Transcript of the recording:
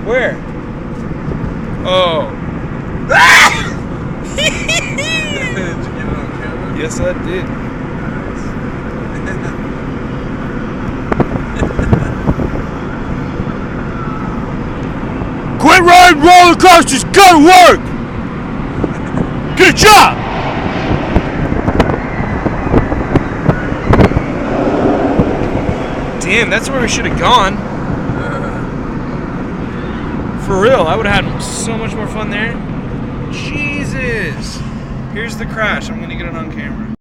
Where? Oh. Did you get it on camera? Yes, I did. Quit riding roller coasters, go to work! Get a job! Damn, that's where we should have gone. For real, I would have had so much more fun there. Jesus! Here's the crash. I'm gonna get it on camera.